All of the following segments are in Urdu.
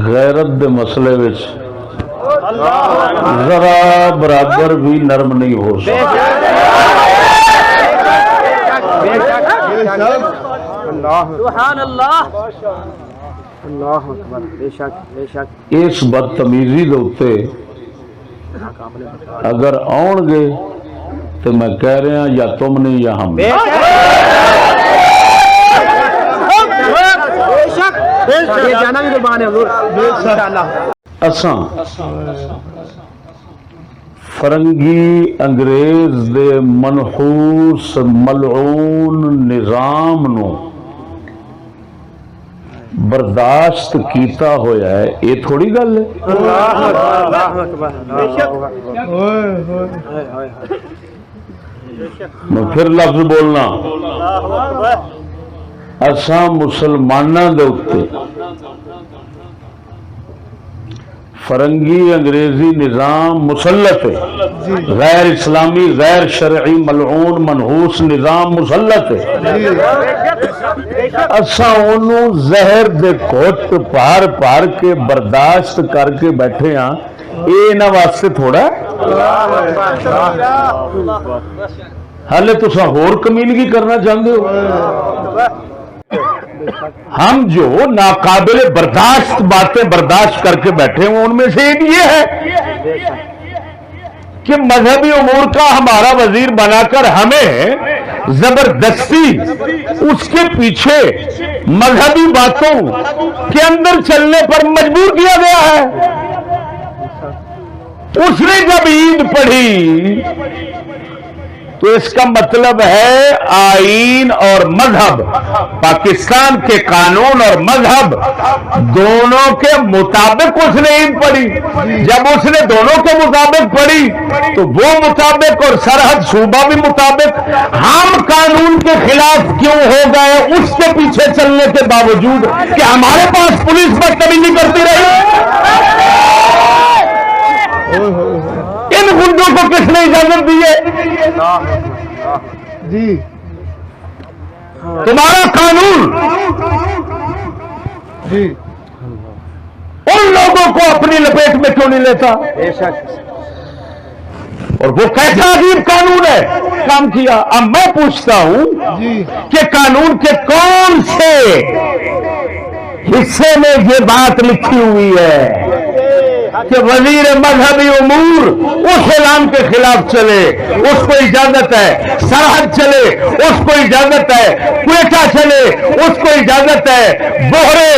غیرت دے مسئلے وچ ذرا برابر بھی نرم نہیں ہو سکتا. سبحان اللہ اللہ اکبر. بے شک بے شک. اس بدتمیزی دے اوتے اگر آن گے تو میں کہہ رہا یا تم نہیں یا ہم. اساں فرنگی انگریز دے منحوس ملعون نظام نو برداشت کیتا ہویا ہے. یہ تھوڑی گل ہے. میں پھر لفظ بولنا اساں مسلماناں دے اوتے فرنگی انگریزی نظام مسلط ہے. غیر اسلامی غیر شرعی ملعون منحوس نظام مسلط ہے. اساں انہوں زہر دے گھٹ پار پار کے برداشت کر کے بیٹھے ہاں. اے انہاں واسطے تھوڑا حالے تساں ہور کمینگی کرنا چاہتے ہو. ہم جو ناقابل برداشت باتیں برداشت کر کے بیٹھے ہوں ان میں سے ایک یہ ہے کہ مذہبی امور کا ہمارا وزیر بنا کر ہمیں زبردستی اس کے پیچھے مذہبی باتوں کے اندر چلنے پر مجبور کیا گیا ہے. اس نے جب عید پڑھی تو اس کا مطلب ہے آئین اور مذہب پاکستان کے قانون اور مذہب دونوں کے مطابق اس نے عید پڑھی. جب اس نے دونوں کے مطابق پڑھی تو وہ مطابق اور سرحد صوبہ بھی مطابق. ہم قانون کے خلاف کیوں ہو گئے اس کے پیچھے چلنے کے باوجود کہ ہمارے پاس پولیس بدتمیزی کرتی رہی. ان گنڈوں کو کس نے اجازت دی ہے؟ جی تمہارا قانون جی ان لوگوں کو اپنی لپیٹ میں کیوں نہیں لیتا؟ بے شک. اور وہ کیسا عجیب قانون ہے کام کیا. اب میں پوچھتا ہوں کہ قانون کے کون سے حصے میں یہ بات لکھی ہوئی ہے کہ وزیر مذہبی امور اس اعلان کے خلاف چلے اس کو اجازت ہے, سرحد چلے اس کو اجازت ہے, کوئٹہ چلے اس کو اجازت ہے, بوہرے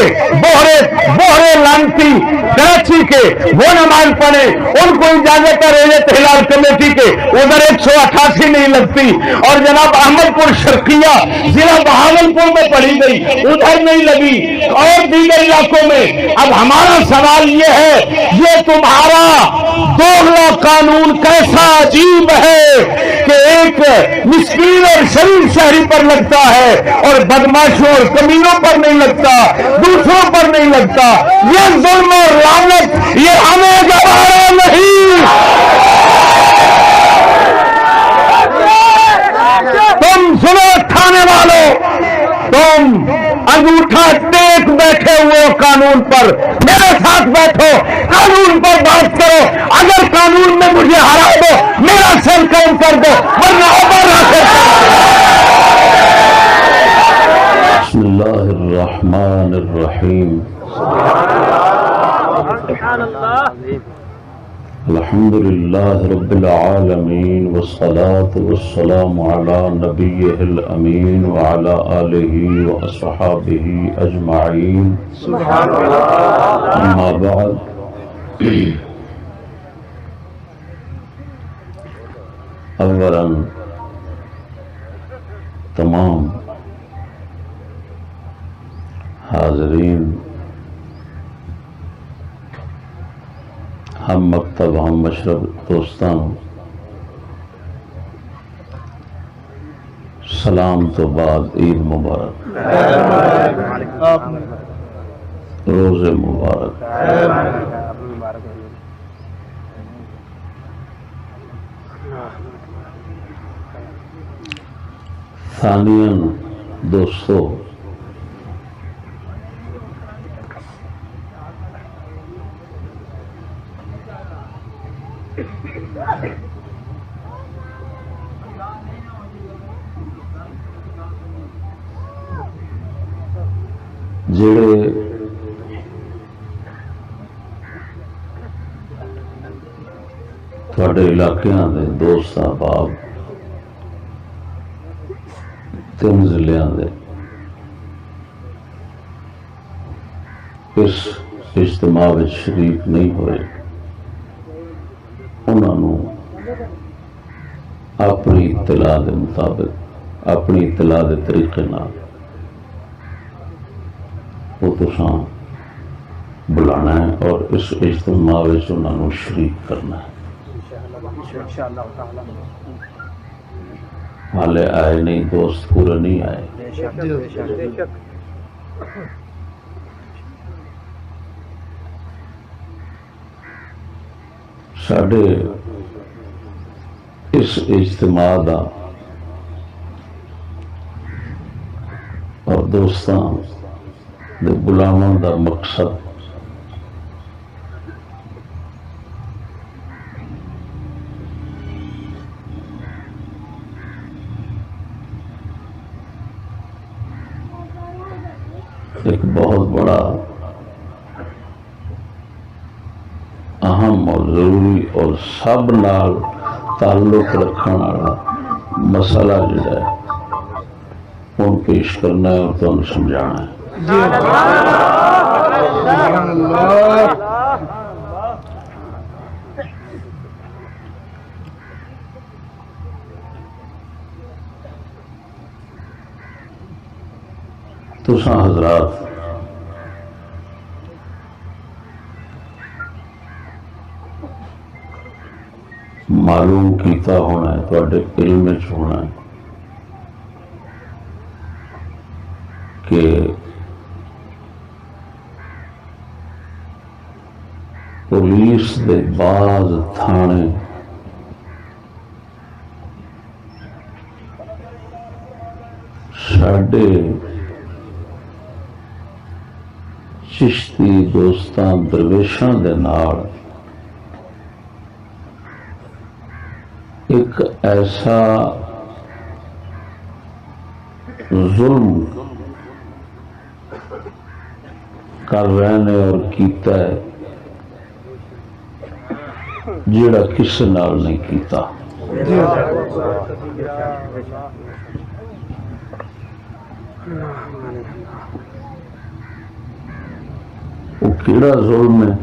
لانتی کراچی کے وہ نماز پڑھے ان کو اجازت ہے ریلوے ہلال کمیٹی کے ادھر 188 نہیں لگتی, اور جناب احمد پور شرقیہ ضلع بہاولپور میں پڑھی گئی ادھر نہیں لگی اور دیگر علاقوں میں. اب ہمارا سوال یہ ہے یہ تمہارا دوغلا قانون کیسا عجیب ہے کہ ایک مسکین اور شریف شہری پر لگتا ہے اور بدماشوں اور کمینوں پر نہیں لگتا, دوسروں پر نہیں لگتا. یہ ظلم اور لعنت یہ ہمیں گوارا نہیں. تم سنو تھانے والوں, تم انگوٹھا ٹیک بیٹھے ہوئے قانون پر, میرے ساتھ بیٹھو قانون پر بات کرو. اگر قانون میں مجھے ہرا دو میرا سر کام کر دو ورنہ بسم اللہ الرحمن الرحیم. الحمد للہ رب العالمین والصلاة والسلام علی نبیہ الامین وعلی آلہ واصحابہ اجمعین. اما بعد, اولا تمام حاضرین, ہم مکتب ہم مشرب دوستان, سلام تو بعد عید مبارک, روز مبارک. ثانیاً دوستو, جڑے تھوڑے علاقیاں دے دوست احباب تین ضلع دے اس اجتماع میں شریک نہیں ہوئے، انہوں اپنی اطلاع دے مطابق اپنی اطلاع دے طریقے نال وہ تساں بلانا ہے اور اس اجتماع میں انہوں شریک کرنا ہے۔ حالے آئے نہیں، دوست پورے نہیں آئے، ساڈے اس اجتماع دا اور دوستاں دے بلاواں دا مقصد ایک بہت بڑا اہم اور ضروری اور سب نال تعلق رکھنے والا مسئلہ جڑا ہے ان پیش کرنا ہے اور تمہیں سمجھانا ہے۔ تساں حضرات معلوم کیتا ہونا ہے، تواڈے علم وچ ہونا ہے کہ پولیس دے بعض تھانے ساڈے چشتی دوستاں درویشاں دے نال ایک ایسا ظلم کر رہے ہیں اور کیتا ہے جیڑا کس نال نہیں کیتا۔ وہ کیڑا ظلم ہے؟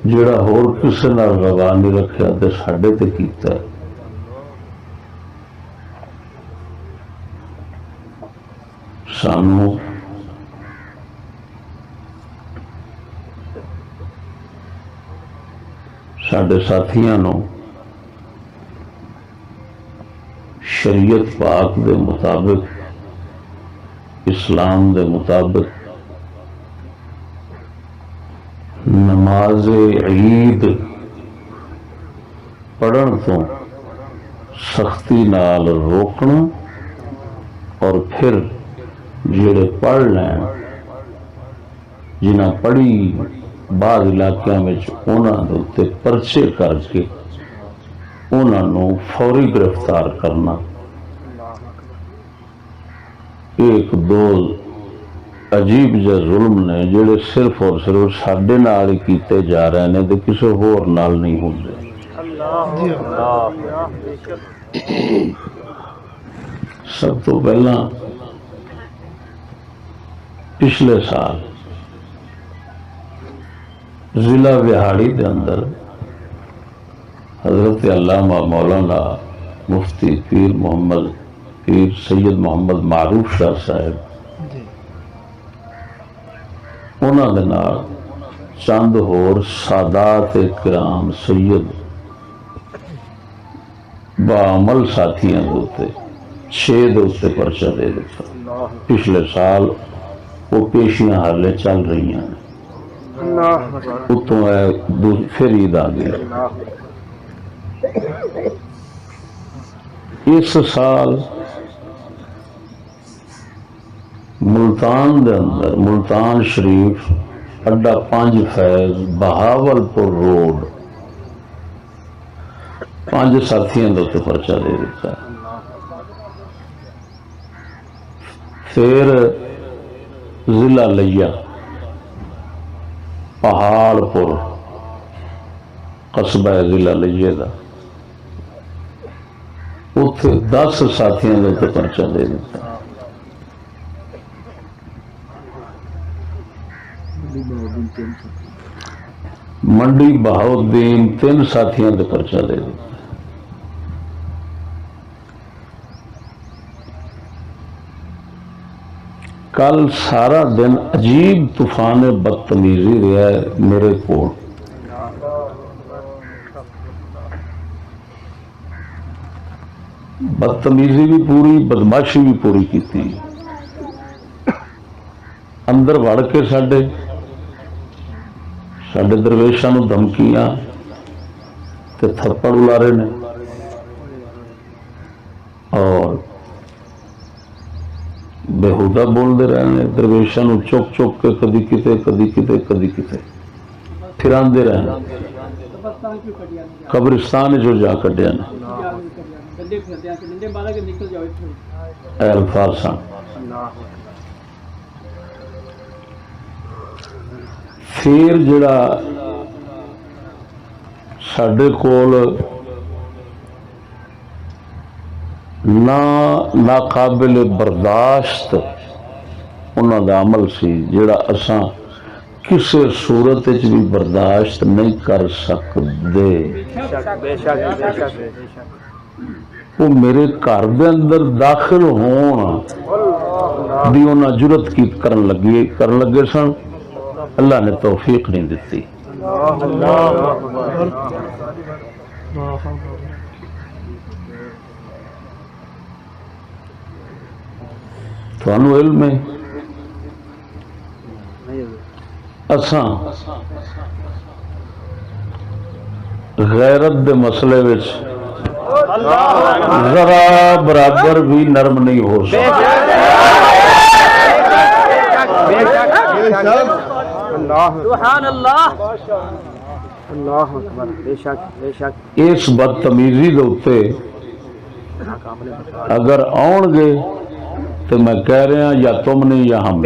جیڑا ہور کسے نال روا نہیں رکھیا تے ساڈے تے کیتا ہے۔ سانو ساڈے ساتھیاں نو شریعت پاک دے مطابق، اسلام دے مطابق نماز عید پڑھن تو سختی نال روکنا اور پھر جڑے پڑھ لین جنہاں پڑھی بعض علاقوں میں انہاں دے تے پرچے کر کے انہاں نو فوری گرفتار کرنا۔ ایک دو عجیب جہ ظلم نے جڑے صرف اور صرف ساڈے نال ہی کیتے جا رہے ہیں تے کسی ہور نال نہیں ہوندے۔ سب تو پہلا پچھلے سال ضلع بہاڑی دے اندر حضرت علامہ مولانا مفتی پیر سید محمد معروف شاہ صاحب انہاں دے نال چند ہور سادات کرام سید بعمل ساتھیاں دے اوتے 6 دے اوتے پرچہ دے دیتا۔ پچھلے سال وہ پیشیاں حالے چل رہی ہیں، اتوں پھر عید آ گئی۔ اس سال ملتان دے اندر، ملتان شریف اڈا 5 فیض بہاولپور روڈ 5 ساتھیوں کے اتنے پرچہ دے دیتا ہے. پھر ضلع لیا پہاڑ پور قصبہ ضلع لیے کا اتنے 10 ساتھیوں کے اتنے پرچہ دے دیتا. منڈی بہاؤدین 3 ساتھیوں کے پرچہ دے دیتا. کل سارا دن عجیب طوفان بدتمیزی رہا ہے میرے کو. بدتمیزی بھی پوری بدماشی بھی پوری کی تھی. اندر وڑ کے سڈے درویشاں نو دھمکیاں تے تھپڑ الارے نے اور بےہودہ بولتے رہے ہیں. درویشاں نو چک چک کے کدی کتے کدی کتے کدی کتے پھراندے رہے. قبرستان جو جا کڈیا نے اے الفاظ سن. پھر جڑا سڈے کول ناقابل برداشت انہوں کا عمل سی جڑا اساں کسی صورت بھی برداشت نہیں کر سکتے. وہ میرے گھر دے اندر داخل ہون دی انہاں جرت کی کرن لگے سن. اللہ نے توفیق نہیں دیتی. تھانوں علم ہے اساں غیرت دے مسئلے وچ ذرا برابر بھی نرم نہیں ہو سکتے. اس بدتمیزی دے اوتے اگر آن گے تو میں کہہ رہا یا تم نے یا ہم.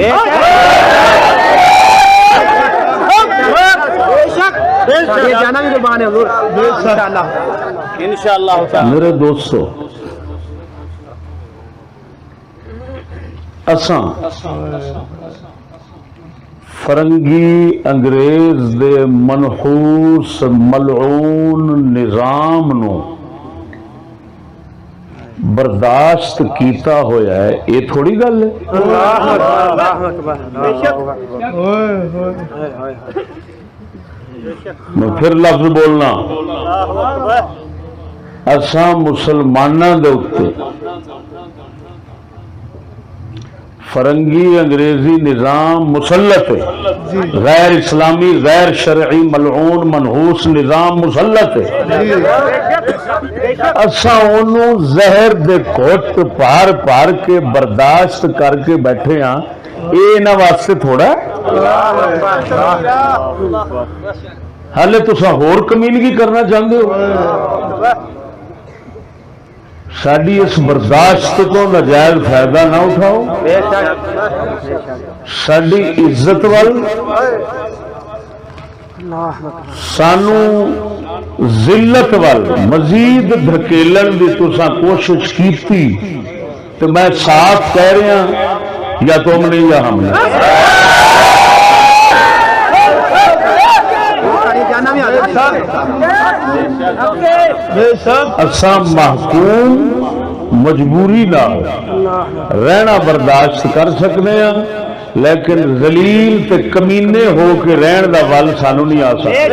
میرے دوستو اساں فرنگی انگریز دے منحوس ملعون نظام نو برداشت کیتا ہویا ہے. یہ تھوڑی گل ہے. میں پھر لفظ بولنا اساں مسلماناں دے اوتے فرنگی انگریزی نظام مسلط ہے. غیر اسلامی غیر شرعی ملعون منحوس نظام مسلط ہے. اساں انہوں زہر دے گھٹ پار پار کے برداشت کر کے بیٹھے ہاں. یہ انہاں واسطے تھوڑا حالے تساں ہور کمینگی کرنا چاہتے ہو. ساری اس برداشت کو ناجائز فائدہ نہ اٹھاؤ. ساری عزت وال سانو ذلت وال مزید دھکیلن دی تساں کوشش کیتی تو میں صاف کہہ رہا یا تم نے یا ہم نے. اساں محکوم مجبوری نہ رہنا برداشت کر سکتے ہیں لیکن ذلیل تے کمینے ہو کے رہن دا ول سانو نہیں آ سکتا.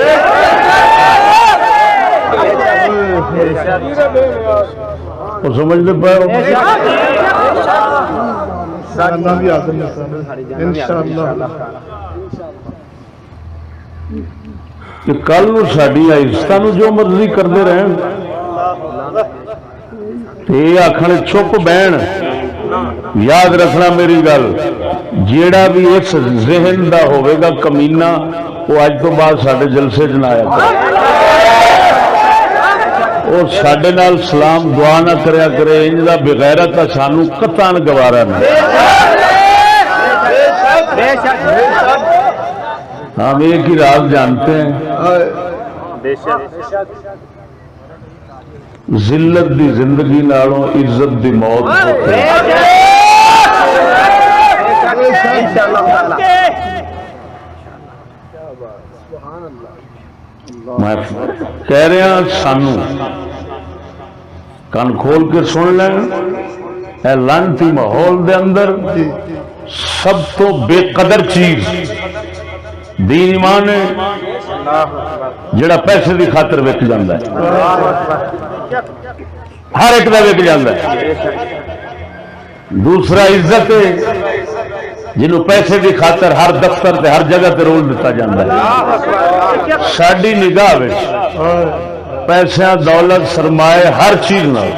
سمجھتے پائے کہ کل ساری عزت جو مرضی کرتے رہن یہ آخر چھپ بہن یاد رکھنا میری گل، جیڑا بھی اس ذہن دا ہوئے گا کمینہ وہ اج تو بعد ساڈے جلسے چ نہ آیا کرے، وہ ساڈے نال سلام دعا نہ کریا کرے، انج دا بغیرت سانو قطعاً گوارا نہیں۔ ہم ایک ہی راز جانتے ہیں، ذلت دی زندگی نالوں عزت دی موت ہوتی ہے۔ میں کہہ رہا سانو کان کھول کے سن لیں، اے لعنتی ماحول دے اندر سب تو بے قدر چیز دین ایمان ہے، جڑا پیسے دی خاطر وک جاندا ہے، ہر ایک دا وک جاندا ہے۔ دوسرا عزت ہے، جنہوں پیسے دی خاطر ہر دفتر تے ہر جگہ تے رول دیتا جاندا ہے۔ ساڈی نگاہ وچ پیسے دولت سرمایہ ہر چیز نال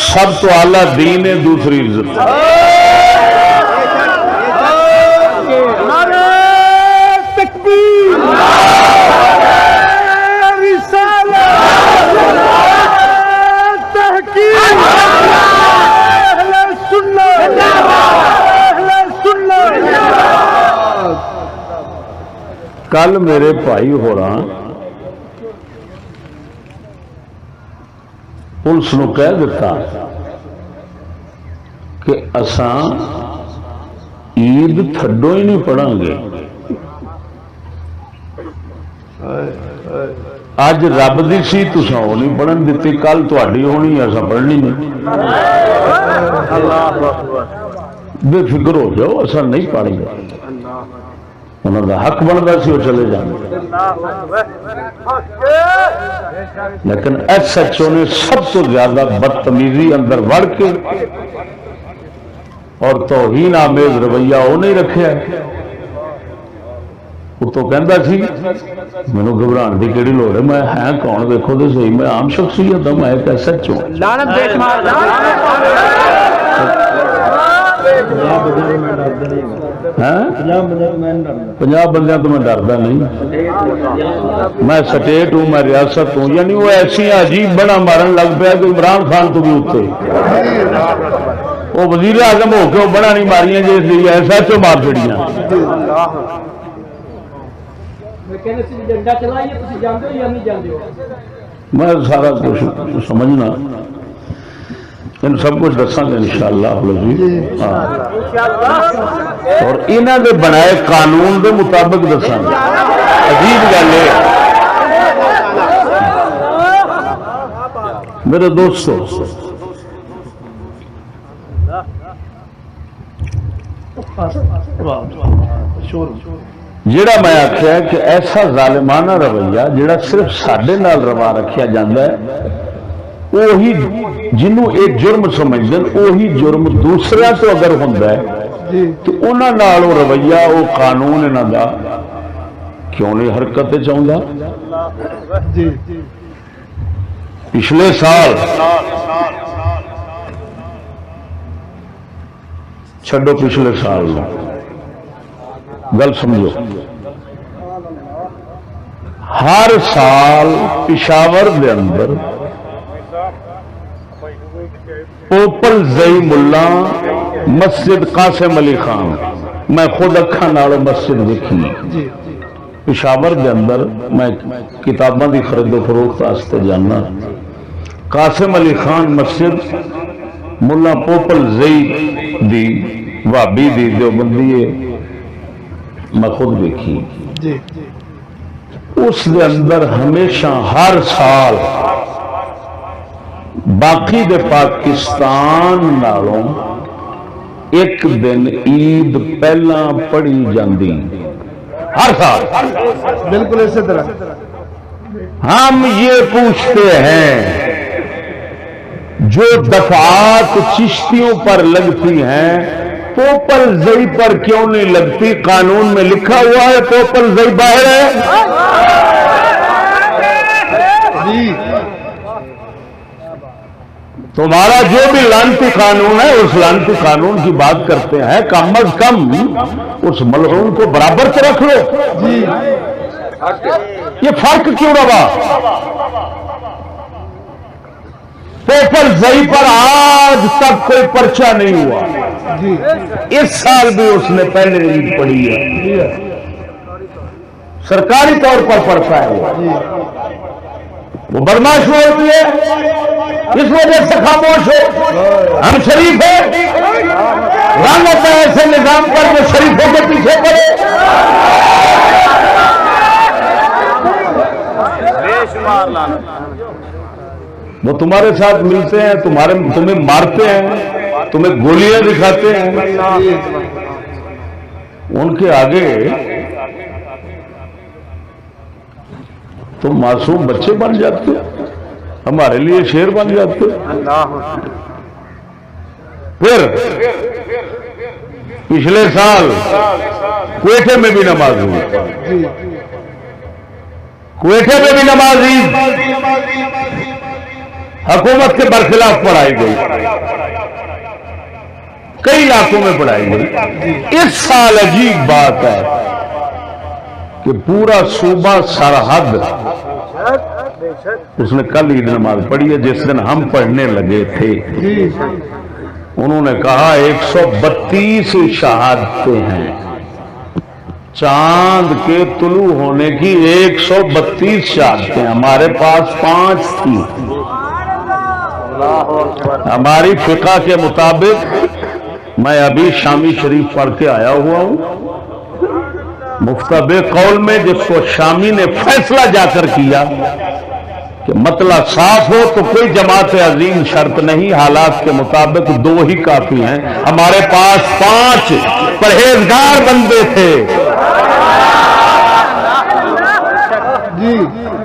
سب تو اعلیٰ دین ہے، دوسری عزت۔ کل میرے بھائی ہو رہا پولیس نو کہہ دیتا کہ اساں عید تھڈو ہی نہیں پڑھاں گے، اج رب دی سی تساں وہ نہیں پڑھن دیتی، کل تہاڈی ہونی اساں پڑھنی نہیں۔ بے فکر ہو جاؤ، اساں نہیں پڑھ گے، انہوں کا حق بنتا سی وہ چلے جانے۔ لیکن ایس ایچ او نے سب تو زیادہ بدتمیزی اندر وڑ کے اور توہین آمیز رویہ وہ نہیں رکھا، وہ تو کہندا سی مینوں گھبران دی کیڑی لوڑ ہے، میں ہے کون دیکھو تو صحیح، میں عام شخصیت ہوں، میں ایک ایس ایچ او۔ پنجاب بندیاں تو میں ڈردا نہیں، میں سٹیٹ ہوں، میں ریاست ہوں، یعنی وہ ایسی عجیب بڑا مارن لگ پیا کہ عمران خان تو بھی اتنے وہ وزیر اعظم ہو کے وہ بڑا نہیں ماریاں جی ایسا چو مار چڑیاں۔ میں سارا کچھ سمجھنا ان سب کچھ دساں گے انشاءاللہ اور انہاں دے بنائے قانون دے مطابق دساں گے۔ عجیب گل ہے میرے دوستو، جڑا میں آخیا کہ ایسا ظالمانہ رویہ جڑا صرف ساڈے نال روا رکھیا جاندہ ہے، وہی جنہوں ایک جرم سمجھدن وہی جرم دوسرا تو اگر ہوندا ہے تو انہاں نال وہ رویہ وہ قانون انہاں دا کیوں نہیں حرکت چاہندا؟ پچھلے سال چھڈو پچھلے سال گل سمجھو، ہر سال پشاور دے اندر پوپل زئی ملا مسجد قاسم علی خان، میں خود اکھاں نالوں مسجد دیکھی پشاور دے اندر، میں کتاباں دی خرید و فروخت واسطے جانا، قاسم علی خان مسجد ملا پوپل زئی دی وابی دی دیوبندی میں خود دیکھی، اس دے اندر ہمیشہ ہر سال باقی دے پاکستان نالوں ایک دن عید پہلا پڑھی جاندی، ہر سال بالکل اسی طرح۔ ہم یہ پوچھتے ہیں جو دفعات چشتیوں پر لگتی ہیں پوپل زئی پر کیوں نہیں لگتی؟ قانون میں لکھا ہوا ہے پوپل زئی باہر ہے۔ تمہارا جو بھی لعنتی قانون ہے اس لعنتی قانون کی بات کرتے ہیں، کم از کم اس ملعون کو برابر تو رکھ لو. یہ فرق کیوں رہا؟ پیپر زئی پر آج تک کوئی پرچہ نہیں ہوا. اس سال بھی اس نے پہلے عید پڑھی ہے، سرکاری طور پر پڑھتا ہے. وہ بدماش ہوتی ہے، اس وجہ سے خاموش ہو. ہم شریف ہیں، لعنت ہے ایسے نظام پر جو شریفوں کے پیچھے پڑے. وہ تمہارے ساتھ ملتے ہیں، تمہیں مارتے ہیں، تمہیں گولیاں دکھاتے ہیں، ان کے آگے تم معصوم بچے بن جاتے، ہمارے لیے شیر بن جاتے. پھر پچھلے سال کوئٹے میں بھی نماز ہوئی، کوئٹے میں بھی نماز حکومت کے برخلاف پڑھائی گئی، کئی علاقوں میں پڑھائی گئی. اس سال عجیب بات ہے کہ پورا صوبہ سرحد اس نے کل عید نماز پڑھی ہے جس دن ہم پڑھنے لگے تھے. انہوں نے کہا 132 شہادتیں ہیں، چاند کے طلوع ہونے کی 132 شہادتیں، ہمارے پاس 5 تھی. ہماری فقہ کے مطابق میں ابھی شامی شریف پڑھ کے آیا ہوا ہوں، مفتب قول میں جس کو شامی نے فیصلہ جا کر کیا کہ مطلع صاف ہو تو کوئی جماعت عظیم شرط نہیں، حالات کے مطابق 2 ہی کافی ہیں. ہمارے پاس 5 پرہیزگار بندے تھے،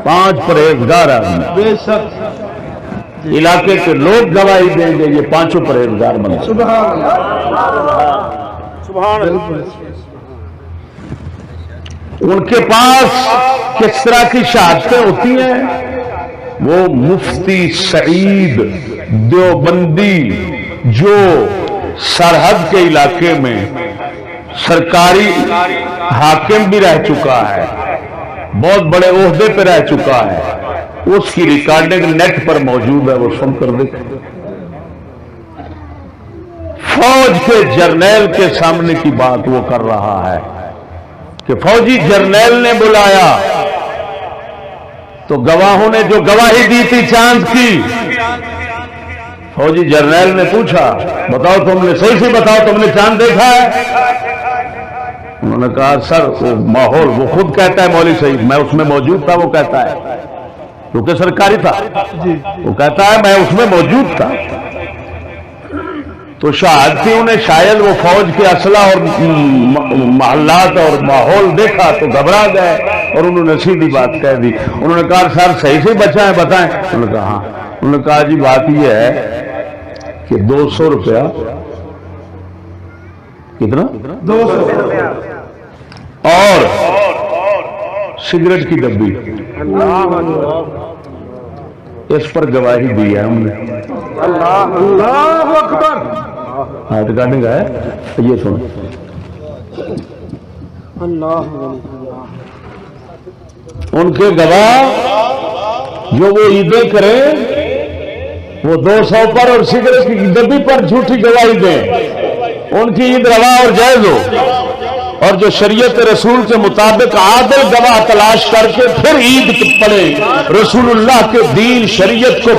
5 پرہیزگار آدمی. بے شک علاقے کے لوگ گواہی دیں گے یہ 5 پرہیزگار بندے. سبحان اللہ. ان کے پاس کس طرح کی شہادتیں ہوتی ہیں؟ وہ مفتی سعید دیوبندی جو سرحد کے علاقے میں سرکاری حاکم بھی رہ چکا ہے، بہت بڑے عہدے پہ رہ چکا ہے، اس کی ریکارڈنگ نیٹ پر موجود ہے، وہ سن کر دیکھیں. فوج کے جرنیل کے سامنے کی بات وہ کر رہا ہے کہ فوجی جرنیل نے بلایا تو گواہوں نے جو گواہی دی تھی چاند کی، فوجی جرنیل نے پوچھا بتاؤ تم نے صحیح سے بتاؤ تم نے چاند دیکھا ہے؟ انہوں نے کہا سر وہ ماحول، وہ خود کہتا ہے مولوی صحیح میں اس میں موجود تھا، وہ کہتا ہے کیونکہ سرکاری تھا، وہ کہتا ہے میں اس میں موجود تھا. تو شہادتیوں نے شاید وہ فوج کے اسلحہ اور محلات اور ماحول دیکھا تو گھبرا گئے اور انہوں نے سیدھی بات کہہ دی. انہوں نے کہا سر صحیح سے بچا ہے بتائیں؟ انہوں نے کہا ہاں. انہوں نے کہا جی بات یہ ہے کہ 200 روپیہ، کتنا؟ 200 اور سگریٹ کی ڈبی، اس پر گواہی دی ہے ہم نے. اللہ اکبر. ہاں ریکارڈنگ ہے، یہ سنو. ان کے گواہ جو وہ عیدیں کریں وہ 200 پر اور سگریٹ کی ڈبی پر جھوٹی گواہی دیں، ان کی عید روا اور جائز ہو. اور جو شریعت رسول کے مطابق عادل گواہ تلاش کر کے پھر عید پڑھے، رسول اللہ کے دین شریعت کو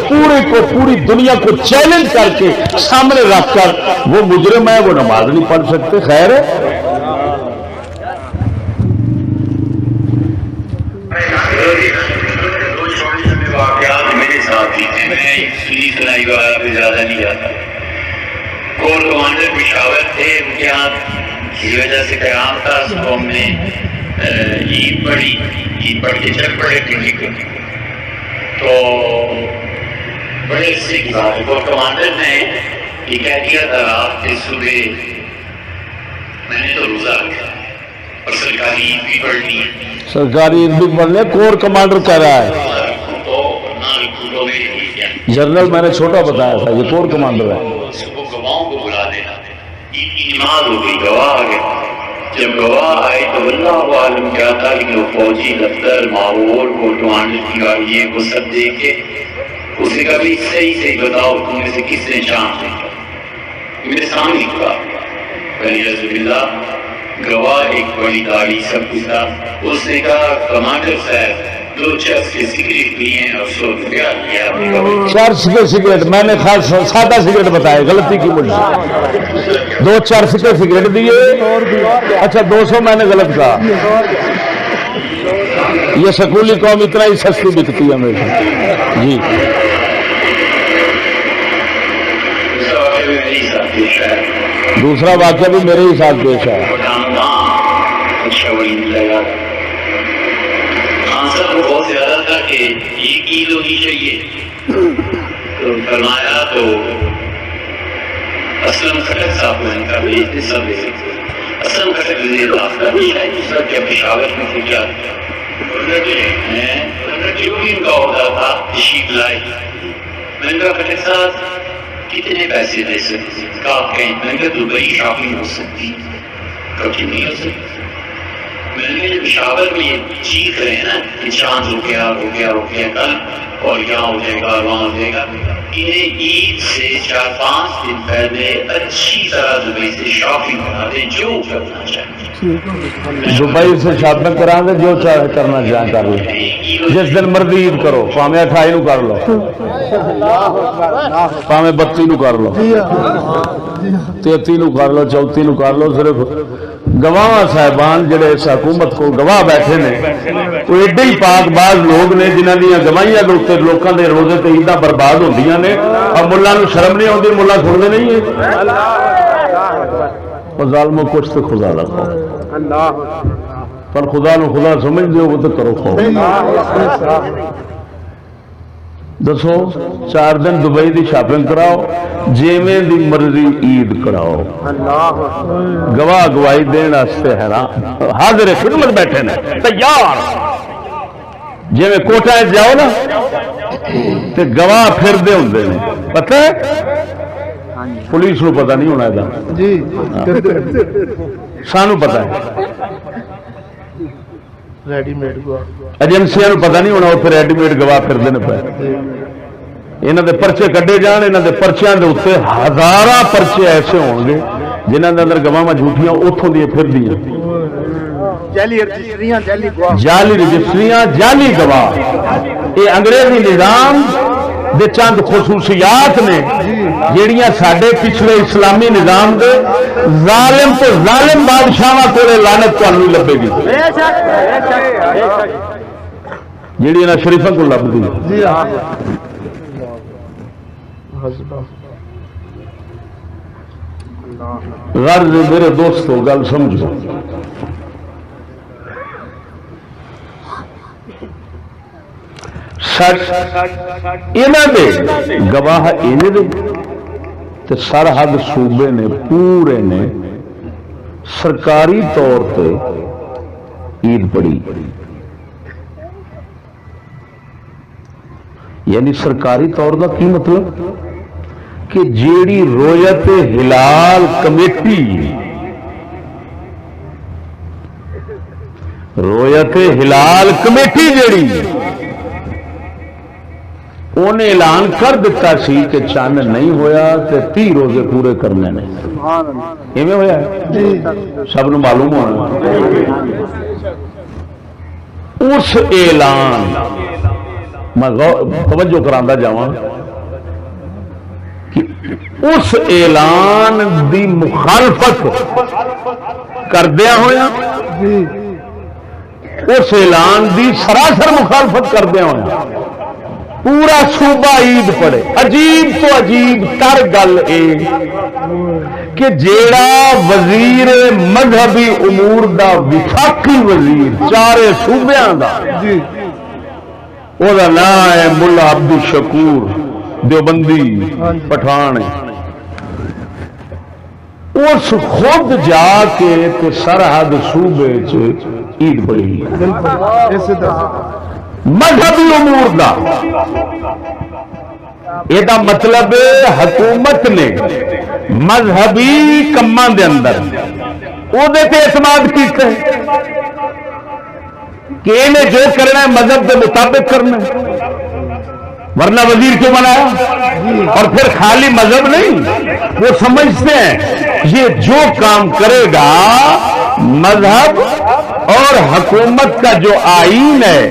پوری دنیا کو چیلنج کر کے سامنے رکھ کر وہ مجرم ہے، وہ نماز نہیں پڑھ سکتے. خیر ہے واقعات میرے ساتھ ہی تھے، میں پولیس لائی وغیرہ پہ زیادہ نہیں جاتا. کور کمانڈر پشاور تھے، ان کے ہاں کی وجہ سے قیام تھا، تو ہم نے عید پڑھی، عید پڑھ کے چل پڑے کلینک. تو بڑے سے کی بات ہے، کور کمانڈر نے یہ کہہ دیا تھا رات کے صبح میں نے تو روزہ رکھا اور سرکاری عید بھی پڑھنی ہے. سرکاری عید بھی پڑھ لیں، کور کمانڈر کہہ رہا ہے تو نہ رکھو تو میری جنرل میں نے چھوٹا بتایا تھا، یہ کور کمانڈر ہے. صبح گواہوں کو بلا دینا، عید کی نماز ہو گئی، گواہ آ گئے. جب گواہ آئے تو اللہ عالم کیا تھا کہ وہ فوجی دفتر ماحول کو کمانڈر کی گاڑی کو سب دیکھ کے اسے کبھی صحیح صحیح بتاؤ تم میں سے کس نے چاند دیکھا. میرے سامنے کہا رسول اللہ گواہ ایک بڑی داڑھی سب کچھ تھا. اس نے کہا کمانڈر صاحب 2 چرس کے سگریٹ پیے ہیں اور 100 روپیہ لیا. 4 کے سگریٹ میں نے خاص سادہ سگریٹ بتایا، غلطی کی مجھ سے. 2 چرس کے سگریٹ دیے. اچھا 200 میں نے غلط کہا. یہ سکولی قوم اتنا ہی سستی بکتی ہے میرے. جی دوسرا واقعہ بھی میرے ہی ساتھ پیش ہے. اچھا وہی لگا خان صاحب کو بہت زیادہ تھا کہ 1 کلو ہی چاہیے تو فرمایا تو اسلم کھٹک صاحب کو ان کا بھیجتے سب اسلم کھٹک سب کیا پشاور میں تھے کیا جو بھی ان کا عہدہ تھا تشریف لائے. میں نے کہا کھٹک صاحب کتنے پیسے دے سکتے؟ کہا آپ کہیں. میں نے کہا دبئی شاپنگ ہو سکتی؟ کبھی نہیں ہو سکتی. میں نے جب پشاور میں یہ چیخ رہے ہیں نا کہ چاند ہو گیا کل اور یہاں ہو جائے گا وہاں ہو جائے گا، انہیں عید سے 4-5 دن پہلے اچھی طرح دبئی سے شاپنگ کرا دیں جو کرنا چاہیں. دبئی سے شاپنگ کرا دیں جو کرنا چاہیں کر لیں. جس دن مرضی عید کرو، پاویں 28 نو کر لو، پاویں 32 نو کر لو، 33 نو کر لو، 34 نو کر لو. صرف گواہ صاحبان جڑے اس حکومت کو گواہ بیٹھے نے وہ ایڈے ہی پاک باز لوگ نے جنہاں دیا گواہیاں کے اتنے لوگوں کے روزے تے عیداں برباد ہوندیاں نے اور ملا نو شرم نہیں آتی. ملا سنتے نہیں ہے. اور ظالموں کچھ تو خدا رکھو، پر خدا نو خدا سمجھ دیو وہ تو کرو خوف. دسو 4 دن دبئی دی شاپنگ کراؤ، جیویں دی مرضی عید کراؤ. گواہ گواہی دین واسطے حیران حاضر خدمت بیٹھے نے تیار. جیویں کوٹا جاؤ نا تے گواہ پھردے ہوندے نے. پتہ ہے پولیس نو پتہ نہیں ہونا دا جی، سانو پتہ ہے. ریڈی میڈ ایجنسیاں پتہ نہیں ہونا اتنے ریڈی میڈ گواہ پھرتے ہیں پہ. یہاں دے پرچے کڈے جان، یہاں دے پرچیاں دے اتنے ہزاراں پرچے ایسے ہون گے جنہاں دے اندر گواہ جھوٹیاں اتوں دیا پھردیاں. جعلی رجسٹریاں جعلی گواہ. یہ انگریزی نظام دے چند خصوصیات نے جیڑیاں ساڈے پچھلے اسلامی نظام دے ظالم تو ظالم بادشاہاں کولے لعنت تانوں لبے گی، جیڑی انہاں شریفاں کو لبدی. غرض میرے دوستو گل سمجھو، گواہ سرحد صوبے نے پورے نے سرکاری طور پہ عید پڑھی. یعنی سرکاری طور کا کی مطلب کہ جیڑی رویت ہلال کمیٹی جیڑی انہیں اعلان کر دیتا سی کہ چند نہیں ہویا تے 30 روزے پورے کرنے نے. ایویں ہویا ہے سب نو معلوم ہونا. اس اعلان میں توجہ کراندا جاواں کہ اس اعلان دی مخالفت کردیا ہویا، اس اعلان دی سراسر مخالفت کردیا ہویا پورا صوبہ عید پڑے. عجیب تو عجیب تر گل اے کہ جیڑا وزیر مذہبی امور دا وفاقی وزیر 4 صوبیاں دا او دا نام ہے ملا عبدالشکور دیوبندی پٹھان. اس خود جا کے تے سرحد صوبے چ عید پڑھی مذہبی امور دا. یہ مطلب حکومت نے مذہبی کماں دے اندر وہ اعتماد کیتا ہے کہ انہیں جو کرنا ہے مذہب کے مطابق کرنا ہے، ورنہ وزیر کیوں بنایا؟ اور پھر خالی مذہب نہیں، وہ سمجھتے ہیں یہ جو کام کرے گا مذہب اور حکومت کا جو آئین ہے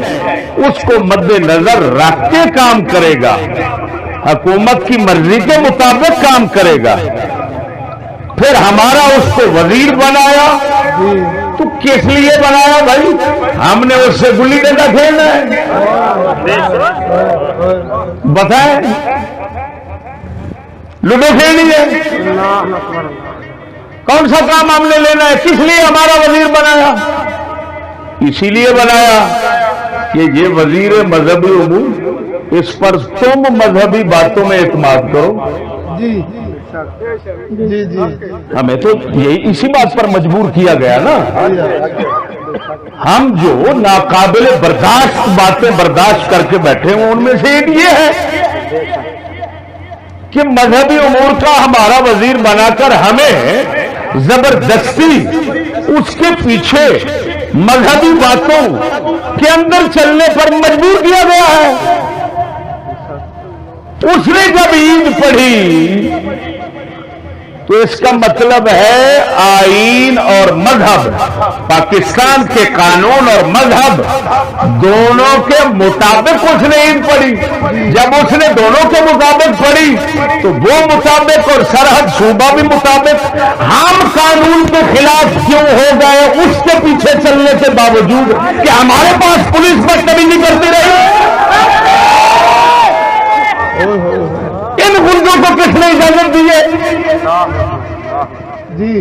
اس کو مد نظر رکھ کے کام کرے گا، حکومت کی مرضی کے مطابق کام کرے گا۔ پھر ہمارا اس کو وزیر بنایا تو کس لیے بنایا بھائی؟ ہم نے اس سے گلی ڈنڈا کھیلنا ہے؟ بتائیں، لوڈو کھیلنی ہے؟ کون سا کام ہم نے لینا ہے؟ کس لیے ہمارا وزیر بنایا؟ اسی لیے بنایا کہ یہ وزیر مذہبی امور، اس پر تم مذہبی باتوں میں اعتماد کرو۔ جی جی جی ہمیں تو یہی اسی بات پر مجبور کیا گیا نا، ہم جو ناقابل برداشت باتیں برداشت کر کے بیٹھے ہوں ان میں سے ایک یہ ہے کہ مذہبی امور کا ہمارا وزیر بنا کر ہمیں زبردستی اس کے پیچھے مذہبی باتوں کے اندر چلنے پر مجبور کیا گیا ہے۔ اس نے جب عید پڑھی تو اس کا مطلب ہے آئین اور مذہب، پاکستان کے قانون اور مذہب دونوں کے مطابق اس نے عید پڑھی۔ جب اس نے دونوں کے مطابق پڑھی تو وہ مطابق اور سرحد صوبہ بھی مطابق، ہم قانون کے خلاف کیوں ہو گئے اس کے پیچھے چلنے کے باوجود کہ ہمارے پاس پولیس بدتمیزی کرتی رہی؟ ان گنڈوں کو کس نے اجازت دی ہے؟ جی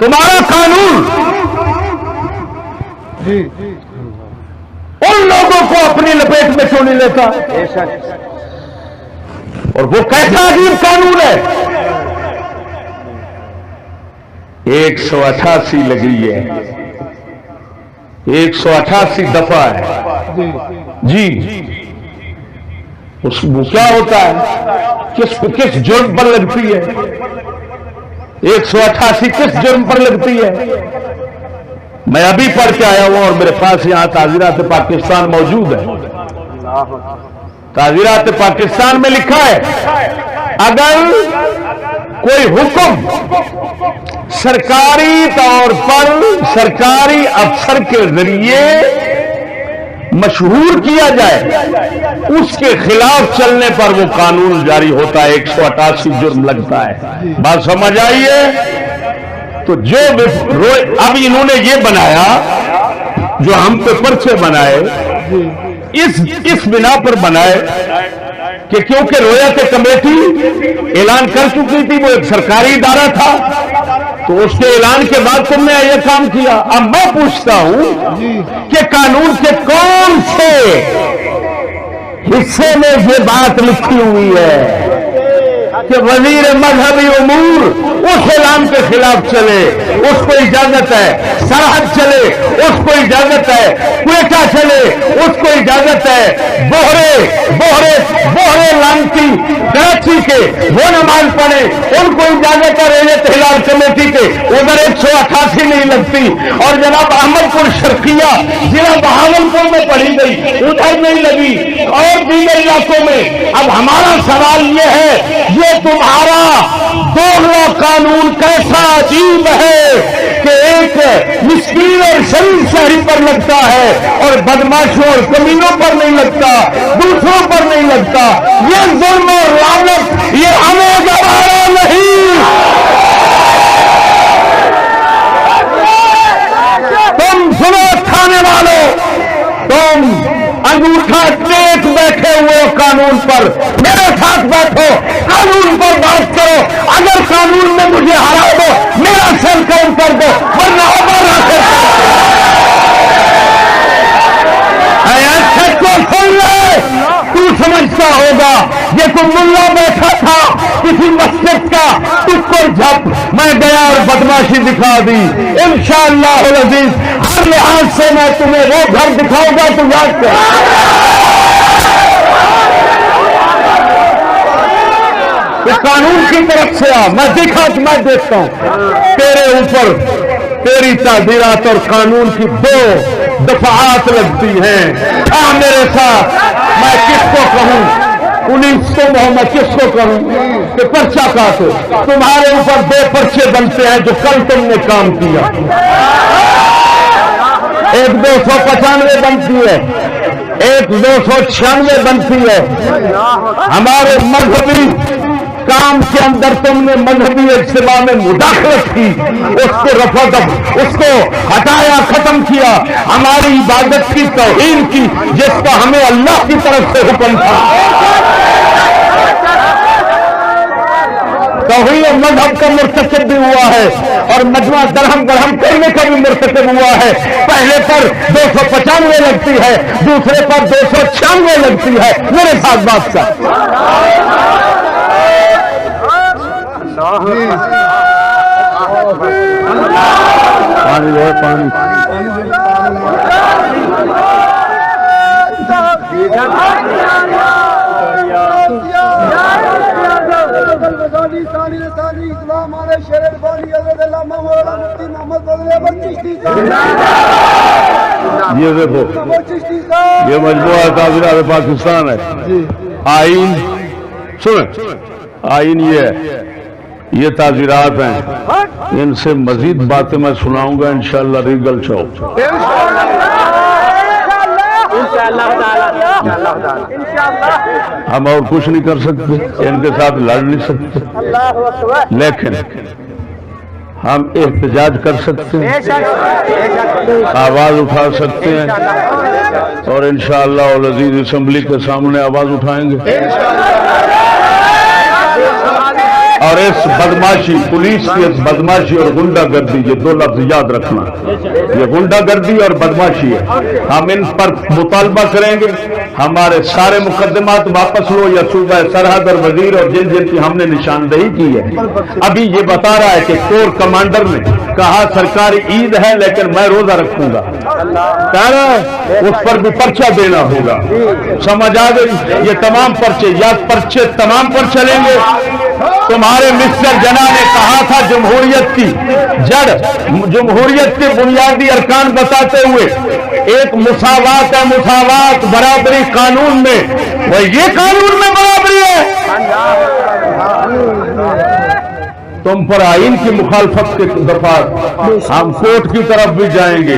تمہارا قانون جی ان لوگوں کو اپنی لپیٹ میں کیوں نہیں لیتا؟ اور وہ کیسا عجیب قانون ہے؟ 188 لگی ہے، 188 دفعہ ہے جی۔ اس میں کیا ہوتا ہے؟ کس جرم پر لگتی ہے؟ 188 کس جرم پر لگتی ہے؟ میں ابھی پڑھ کے آیا ہوں اور میرے پاس یہاں تعزیرات پاکستان موجود ہے۔ تعزیرات پاکستان میں لکھا ہے اگر کوئی حکم سرکاری طور پر سرکاری افسر کے ذریعے مشہور کیا جائے اس کے خلاف چلنے پر وہ قانون جاری ہوتا ہے، 188 جرم لگتا ہے۔ بات سمجھ آئیے؟ تو جو اب انہوں نے یہ بنایا جو ہم پہ پرچے بنائے اس بنا پر بنائے کہ کیونکہ رویت کمیٹی اعلان کر چکی تھی، وہ ایک سرکاری ادارہ تھا، تو اس کے اعلان کے بعد تم نے یہ کام کیا۔ اب میں پوچھتا ہوں کہ قانون کے کون سے حصے میں یہ بات لکھی ہوئی ہے کہ وزیر مذہبی امور اس اعلان کے خلاف چلے، اس کو اجازت ہے، سرحد چلے اس کو اجازت ہے، کوئٹہ چلے اس کو اجازت ہے، بوہرے لانتی کراچی کے وہ نماز پڑھے ان کو اجازت ہے، ریلت ہلال کمیٹی کے ادھر 188 نہیں لگتی، اور جناب احمد پور شرقیہ ضلع بہاولپور میں پڑھی گئی ادھر نہیں لگی، اور دیگر علاقوں میں۔ اب ہمارا سوال یہ ہے یہ تمہارا دوغلا قانون کیسا عجیب ہے کہ ایک مسکین اور شریف شہری پر لگتا ہے اور بدماشوں اور کمینوں پر نہیں لگتا، دوسروں پر نہیں لگتا۔ یہ ظلم اور لعنت یہ ہمیں گوارا نہیں۔ تم سنو کھانے والوں، تم انگوٹھا ٹیک بیٹھے ہوئے قانون پر، میرے ساتھ بیٹھو، قانون پر بات کرو، اگر قانون میں مجھے ہرا دو میرا سر قائم کر دو، ورنہ کو سن لے۔ تو سمجھتا ہوگا یہ کوئی ملا بیٹھا تھا کسی مسجد کا ٹکر جھپ، میں گیا اور بدماشی دکھا دی۔ انشاءاللہ العزیز ہر لحاظ سے میں تمہیں وہ گھر دکھاؤں گا تو یاد کر۔ کہ قانون کی طرف سے آ، میں دیکھا کہ میں دیکھتا ہوں تیرے اوپر تیری تعزیرات اور قانون کی دو دفعات لگتی ہیں. میرے ساتھ میں کس کو کہوں 1900 میں کس کو کہوں کہ پرچہ کاٹو. تمہارے اوپر 2 پرچے بنتے ہیں جو کل تم نے کام کیا. ایک 295 بنتی ہے، ایک 296 بنتی ہے. ہمارے مذہبی کام کے اندر تم نے مذہبی اجتماع میں مداخلت کی، اس کو رفع اس کو ہٹایا، ختم کیا. ہماری عبادت کی توہین کی جس کا ہمیں اللہ کی طرف سے حکم تھا. توہین مذہب کا مرتکب بھی ہوا ہے اور مجمع درہم برہم کرنے کا بھی مرتکب ہوا ہے. پہلے پر 295 لگتی ہے، دوسرے پر 296 لگتی ہے. میرے ساتھ بات کا پانی ہے، پانی یہ دیکھو یہ مجموعہ تعزیرات پاکستان ہے. آئین سنیں، آئین یہ ہے، یہ تعزیرات ہیں. ان سے مزید باتیں میں سناؤں گا انشاءاللہ ریگل شو. ہم اور کچھ نہیں کر سکتے، ان کے ساتھ لڑ نہیں سکتے، لیکن ہم احتجاج کر سکتے ہیں، آواز اٹھا سکتے ہیں اور انشاءاللہ العزیز اسمبلی کے سامنے آواز اٹھائیں گے. اور اس بدماشی، پولیس کی اس بدماشی اور غنڈہ گردی، یہ 2 لفظ یاد رکھنا، یہ غنڈہ گردی اور بدماشی ہے. ہم ان پر مطالبہ کریں گے ہمارے سارے مقدمات واپس لو یا صوبہ سرحد اور وزیر اور جن جن کی ہم نے نشاندہی کی ہے. ابھی یہ بتا رہا ہے کہ کور کمانڈر نے کہا سرکاری عید ہے لیکن میں روزہ رکھوں گا، کہہ رہا ہے اس پر بھی پرچہ دینا ہوگا. سمجھ آ گئی؟ یہ تمام پرچے یا پرچے تمام پر چلیں گے. تمہارے مسٹر جناح نے کہا تھا جمہوریت کی جڑ، جمہوریت کے بنیادی ارکان بتاتے ہوئے ایک مساوات ہے، مساوات برابری قانون میں. وہ یہ قانون میں برابری ہے. تم پر آئین کی مخالفت کے دفعات ہم کورٹ کی طرف بھی جائیں گے.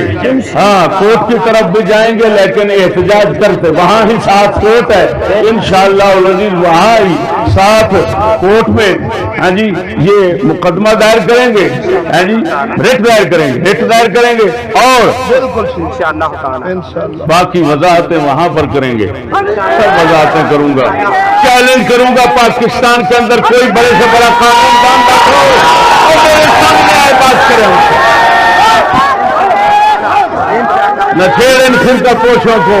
ہاں کورٹ کی طرف بھی جائیں گے لیکن احتجاج کرتے وہاں ہی ساتھ کورٹ ہے انشاءاللہ العزیز، وہاں ہی ساتھ کورٹ میں ہاں جی یہ مقدمہ دائر کریں گے، ہاں جی ریٹ دائر کریں گے، ریٹ دائر کریں گے اور باقی وضاحتیں وہاں پر کریں گے. سب وضاحتیں کروں گا. چیلنج کروں گا پاکستان کے اندر کوئی بڑے سے بڑا قانون دان رکھو اور میرے سامنے آئے بات کریں. نہ چھیڑ ان فرقہ پوشوں کو،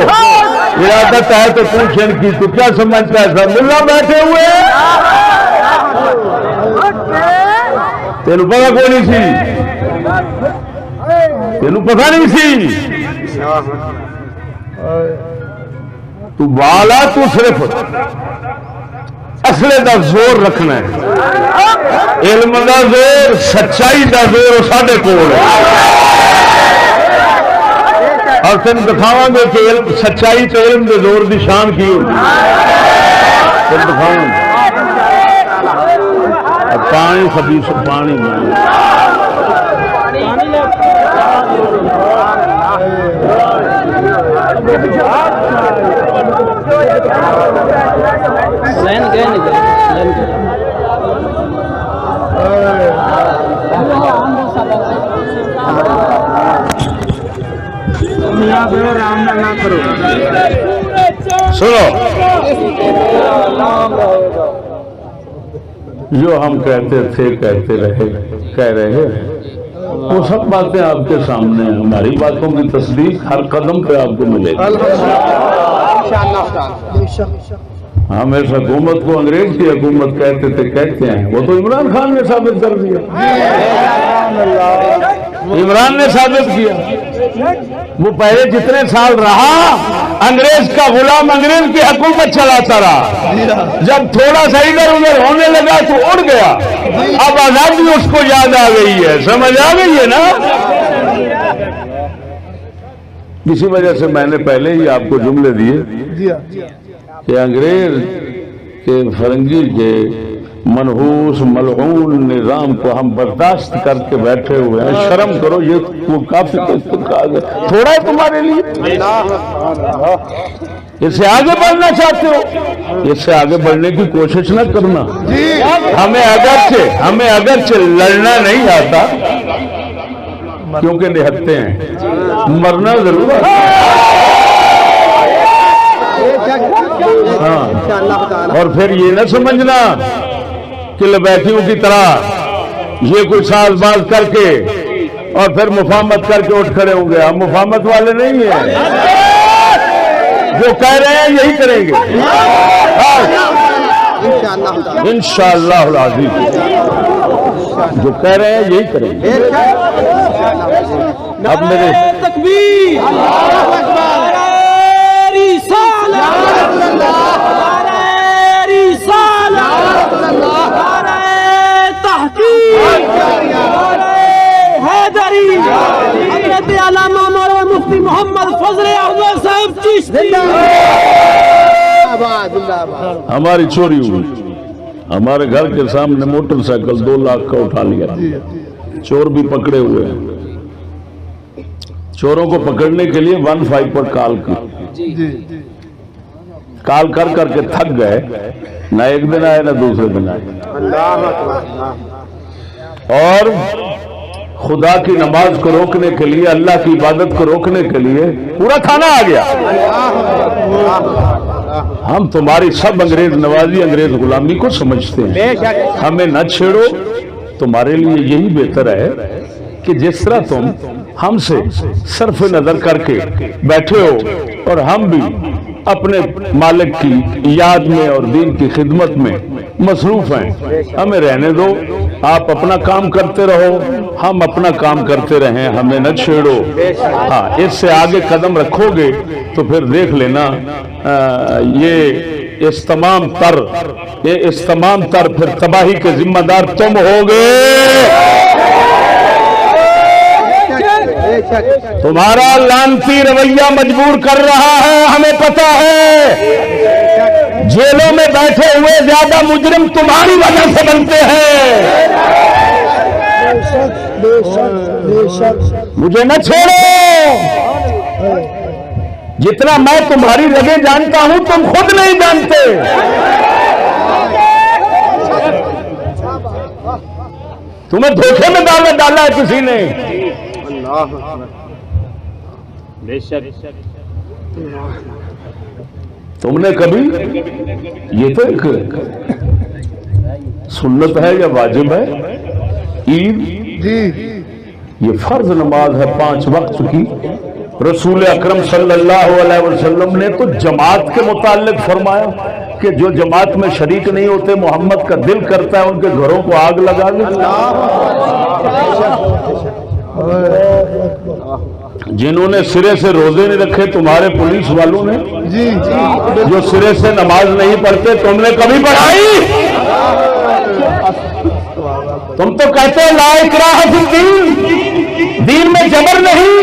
ارادت ہے تو پوچھ ان کی. تو کیا سمجھتا ہے سب ملا بیٹھے ہوئے تینوں پتا کوئی نہیں سی، تینوں پتا نہیں سی. تو والا تو صرف اصلے دا زور رکھنا ہے، علم دا زور، سچائی دا زور ساڈے کول ہے. اور تین دکھاواں گے کہ علم سچائی تو علم دے زور دی شان کی ہوتی. تین دکھاواں گے پانی خبیث پانی میں سنو، جو ہم کہتے تھے کہتے رہے کہہ رہے ہیں وہ سب باتیں آپ کے سامنے ہیں. ہماری باتوں کی تصدیق ہر قدم پہ آپ کو ملے گی. ہم اس حکومت کو انگریز کی حکومت کہتے تھے کہتے ہیں، وہ تو عمران خان نے ثابت کر دیا، عمران نے ثابت کیا. وہ پہلے جتنے سال رہا انگریز کا غلام انگریز کی حکومت چلاتا رہا، جب تھوڑا سا ادھر ادھر ہونے لگا تو اڑ گیا، اب آزادی اس کو یاد آ گئی ہے، سمجھ آ گئی ہے نا؟ اسی وجہ سے میں نے پہلے ہی آپ کو جملے دیے کہ انگریز کے فرنگی کے منحوس ملعون نظام کو ہم برداشت کر کے بیٹھے ہوئے ہیں، شرم کرو، یہ کافی تھوڑا ہے تمہارے لیے؟ اس سے آگے بڑھنا چاہتے ہو؟ اس سے آگے بڑھنے کی کوشش نہ کرنا۔ ہمیں اگرچہ لڑنا نہیں آتا کیونکہ نہتے ہیں، مرنا ضرور ہے۔ ہاں، اور پھر یہ نہ سمجھنا کہ لبیکیوں کی طرح یہ کوئی ساز باز کر کے اور پھر مفاہمت کر کے اٹھ کھڑے ہوں گے، ہم مفاہمت والے نہیں ہیں، جو کہہ رہے ہیں یہی کریں گے انشاءاللہ العزیز، جو کہہ رہے ہیں یہی کریں گے۔ اب میرے تکبیر، حضرت علامہ مولانا مفتی محمد فضل احمد صاحب چشتی، ہماری چوری ہوئی، ہمارے گھر کے سامنے موٹر سائیکل 2 لاکھ کا اٹھا لیا، چور بھی پکڑے ہوئے ہیں۔ چوروں کو پکڑنے کے لیے 15 پر کال کی، کال کر کر کے تھک گئے، نہ ایک دن آئے نہ دوسرے دن آئے، اور خدا کی نماز کو روکنے کے لیے، اللہ کی عبادت کو روکنے کے لیے پورا تھانہ آ گیا۔ ہم تمہاری سب انگریز نوازی، انگریز غلامی کو سمجھتے ہیں، ہمیں نہ چھیڑو۔ تمہارے لیے یہی بہتر ہے کہ جس طرح تم ہم سے صرف نظر کر کے بیٹھے ہو اور ہم بھی اپنے مالک کی یاد میں اور دین کی خدمت میں مصروف ہیں، ہمیں رہنے دو، آپ اپنا کام کرتے رہو، ہم اپنا کام کرتے رہیں، ہمیں نہ چھیڑو۔ ہاں، اس سے آگے قدم رکھو گے تو پھر دیکھ لینا یہ اس تمام تر پھر تباہی کے ذمہ دار تم ہوگے۔ تمہارا لعنتی رویہ مجبور کر رہا ہے، ہمیں پتا ہے، جیلوں میں بیٹھے ہوئے زیادہ مجرم تمہاری وجہ سے بنتے ہیں۔ مجھے نہ چھوڑو، جتنا میں تمہاری رگیں جانتا ہوں تم خود نہیں جانتے۔ تمہیں دھوکے میں ڈالا ہے کسی نے۔ تم نے کبھی، یہ تو ایک سنت ہے یا واجب ہے، عید یہ فرض نماز ہے 5 وقت کی۔ رسول اکرم صلی اللہ علیہ وسلم نے تو جماعت کے متعلق فرمایا کہ جو جماعت میں شریک نہیں ہوتے محمد کا دل کرتا ہے ان کے گھروں کو آگ لگا دے۔ جنہوں نے سرے سے روزے نہیں رکھے تمہارے پولیس والوں نے، جو سرے سے نماز نہیں پڑھتے تم نے کبھی پڑھائی؟ تم تو کہتے لا اکراہ فی الدین، دین میں جبر نہیں،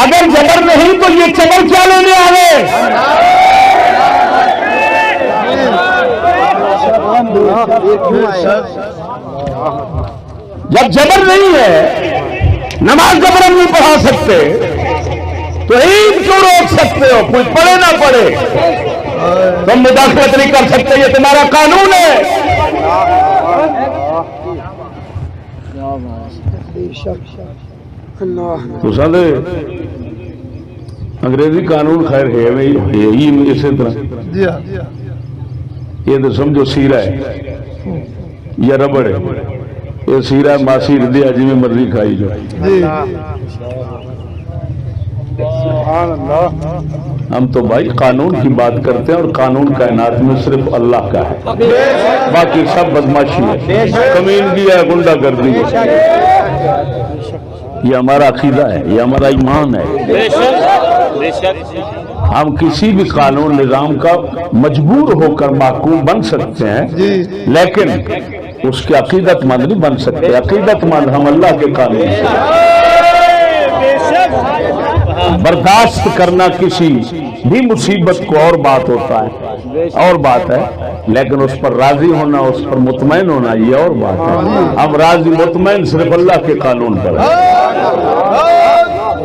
اگر جبر نہیں تو یہ چبر کیا لینے آئے؟ جب جبر نہیں ہے، نماز جبرن نہیں پڑھا سکتے تو عید کیوں روک سکتے ہو؟ کوئی پڑھے نہ پڑھے، تم مداخلت نہیں کر سکتے، یہ تمہارا قانون ہے۔ تو سادے انگریزی قانون خیر ہے یہی اسی طرح، یہ تو سمجھو سیرہ ہے یا ربڑ ہے، یہ سیرہ ماسی ردیا جی میں مرضی کھائی جو۔ ہم تو بھائی قانون کی بات کرتے ہیں، اور قانون کائنات میں صرف اللہ کا ہے، باقی سب بدماشی ہے، کمینگی ہے، غنڈہ گردی ہے۔ یہ ہمارا عقیدہ ہے، یہ ہمارا ایمان ہے۔ ہم کسی بھی قانون نظام کا مجبور ہو کر محکوم بن سکتے ہیں، لیکن اس کے عقیدت مند نہیں بن سکتے۔ عقیدت مند ہم اللہ کے قانون سے۔ برداشت کرنا کسی بھی مصیبت کو اور بات ہوتا ہے، اور بات ہے، لیکن اس پر راضی ہونا، اس پر مطمئن ہونا، یہ اور بات ہے۔ ہم راضی مطمئن صرف اللہ کے قانون پر ہیں۔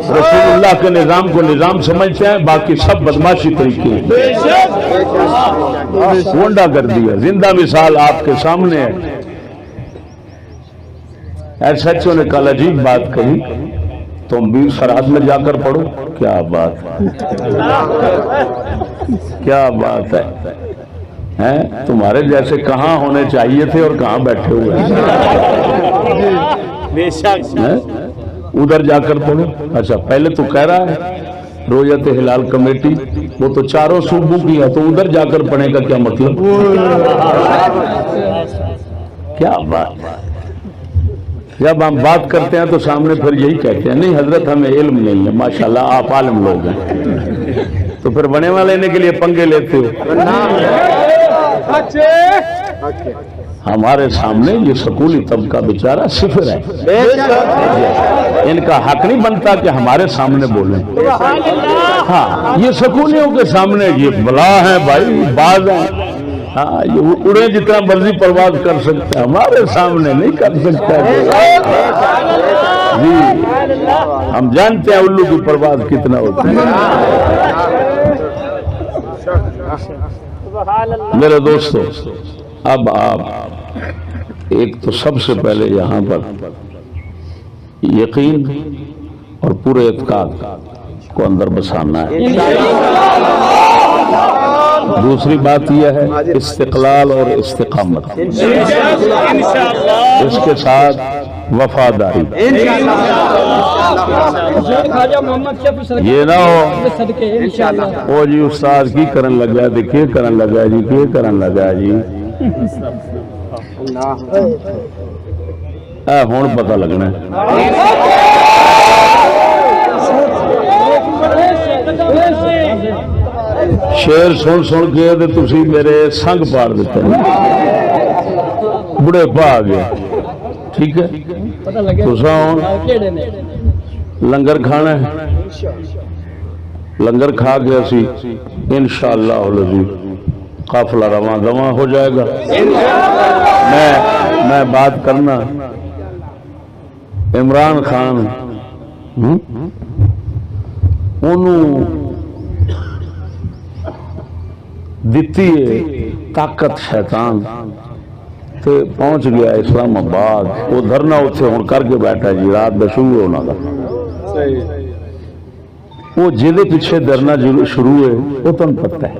رسول اللہ کے نظام کو نظام سمجھتے ہیں، باقی سب بدماشی طریقے ہیں، گونڈا کر دیا۔ زندہ مثال آپ کے سامنے ہے۔ ایس ایچ او نے کل عجیب بات کہی، تم بھی سرحد میں جا کر پڑھو۔ کیا بات کیا بات ہے، تمہارے جیسے کہاں ہونے چاہیے تھے اور کہاں بیٹھے ہوئے ہیں، ادھر جا کر پڑھو۔ اچھا پہلے تو کہہ رہا ہے رویت ہلال کمیٹی وہ تو چاروں صوبوں کی ہے، تو ادھر جا کر پڑھنے کا کیا مطلب؟ کیا بات ہے۔ جب ہم بات کرتے ہیں تو سامنے پھر یہی کہتے ہیں نہیں حضرت ہمیں علم نہیں ہے، ماشاءاللہ آپ عالم لوگ ہیں، تو پھر بنے والے لینے کے لیے پنگے لیتے ہو۔ ہمارے سامنے یہ سکولی طبقہ بیچارہ صفر ہے، ان کا حق نہیں بنتا کہ ہمارے سامنے بولیں۔ ہاں یہ سکولیوں کے سامنے یہ بلا ہیں بھائی، باز ہیں، ہاں یہ اڑے جتنا مرضی پرواز کر سکتا ہے، ہمارے سامنے نہیں کر سکتا۔ جی ہم جانتے ہیں الو کی پرواز کتنا ہوتی ہے۔ میرے دوستو، اب آپ ایک تو سب سے پہلے یہاں پر یقین اور پورے اعتقاد کو اندر بسانا ہے۔ دوسری بات یہ ہے استقلال اور استقامت، اس کے ساتھ وفاداری۔ یہ نہ ہو وہ جی استاد کی کرن لگا دیکھیے کرن لگا جی کی کرن لگا جی، ہوں پتہ لگنا شیر سن سن کے تسی میرے سنگ پاڑ دیتے بڑے پا آ گئے۔ ٹھیک ہے لنگر کھانا ہے، لنگر کھا کے اسی انشاءاللہ العزیز قافلہ رواں دواں ہو جائے گا۔ میں بات کرنا عمران خان انہوں دیتی ہے طاقت شیطان تے پہنچ گیا اسلام آباد، وہ دھرنا اتنے ہوں کر کے بیٹھا جی رات میں شروع ہونا تھا، وہ جہدے پیچھے دھرنا شروع ہے وہ تم پتہ ہے۔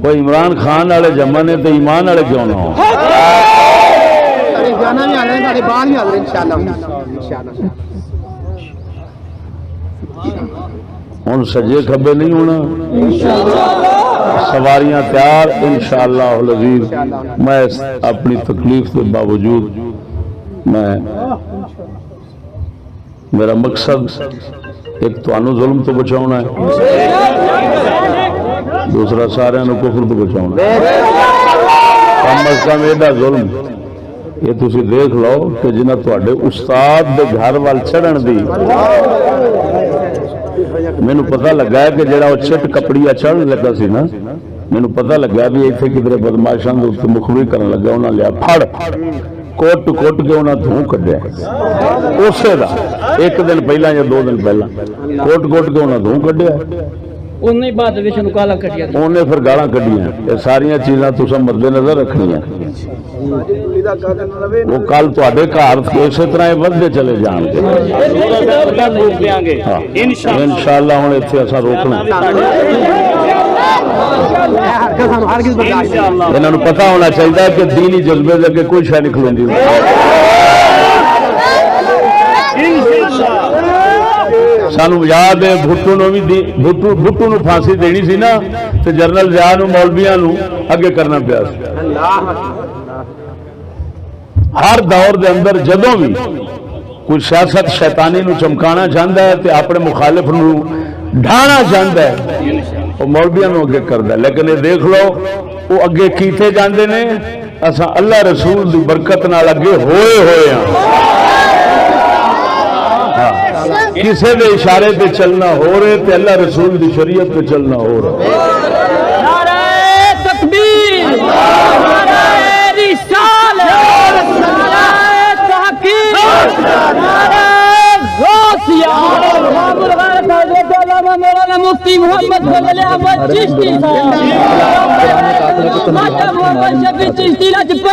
وہ عمران خان والے جمانے تے ایمان والے کیوں نہ ہو؟ ہوں سجے کھبے نہیں ہونا، سواریاں تیار انشاءاللہ العزیز۔ میں اپنی تکلیف کے باوجود میرا مقصد ایک تو انو ظلم تو بچاؤنا ہے، دوسرا سارے انو کفر تو بچاؤنا ہے۔ کم از کم ایڈا ظلم یہ تسی دیکھ لو کہ جنہ تواڈے استاد دے گھر وال چڑھن دی مینوں پتہ لگا ہے کہ جڑا وہ چٹ کپڑیا چڑھن لگا سی نا، مینوں پتہ لگا بھی ایتھے کدھر بدماشاں دے اوتے مخبری کرن لگا، انہاں لیا پھڑ کوٹ کوٹ کے انہاں دھوں کڈیا اسے دا ایک دن پہلا یا دو دن پہلا کوٹ کوٹ کے انہاں دھوں کڈیا، انہیں بعد وچ نوں گالاں کڈیاں، انہیں پھر گالاں کڈیاں۔ یہ ساریاں چیزاں تساں مد نظر رکھنیاں، وہ کل تواڈے گھر اسی طرح ودے چلے جان گے انشاءاللہ۔ ہن ایتھے اساں روکنا، انہاں نوں پتہ ہونا چاہیے کہ دینی جذبے دے اگے کوئی شے نہیں کھلوندی۔ سانو یاد ہے بھٹو نو پھانسی دینی سی نا تے جنرل ضیاء نو مولویاں نو اگے کرنا پیا سی۔ ہر دور دے اندر جدوں بھی کوئی سیاست شیطانی نو چمکانا چاہتا ہے تے اپنے مخالف نو ڈھانا چاہتا ہے وہ مولویاں نو اگے کردا ہے، لیکن یہ دیکھ لو وہ اگے کیتے جاندے نے، اساں اللہ رسول دی برکت نال اگے ہوئے ہیں، کسے دے اشارے پہ چلنا ہو رہے تے اللہ رسول دی شریعت پہ چلنا ہو رہا۔ نعرہ تکبیر، نعرہ رسالت، نعرہ تحقیق، نعرہ غوثیہ، امام الغیرت حضرت علامہ مولانا مفتی محمد فضل احمد چشتی صاحب، ماتا محمد شفیع چشتی لاجپت،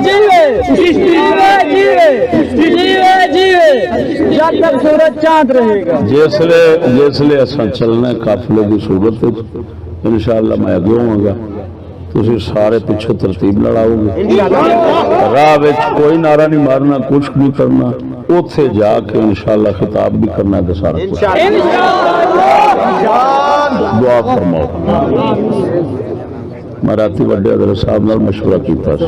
جیوے جیوے جیوے جیوے جیوے جب تک سورج چاند رہے گا۔ جسلے اساں چلنا قافلے کی صورت انشاءاللہ میں اگے ہوں گا، تسی سارے پیچھے ترتیب لڑاؤ گے، راہ وچ کوئی نعرہ نہیں مارنا، کچھ نہیں کرنا، اوتھے جا کے انشاءاللہ خطاب بھی کرنا ہے سارا کچھ۔ دعا فرماؤ۔ میں راتی وڈے حضرت صاحب نال مشورہ کیتا سی،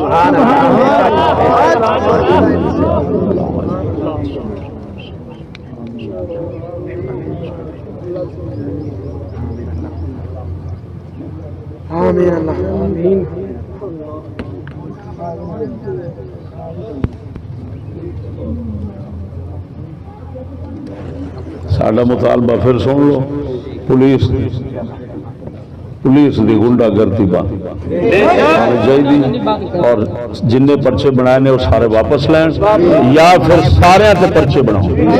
آمین اللہ آمین۔ ساڈا مطالبہ پھر سن لو، پولیس دی گنڈا گردی بند چاہیے، اور جن پرچے بنائے نے وہ سارے واپس لین، یا پھر سارے تے پرچے بناؤ۔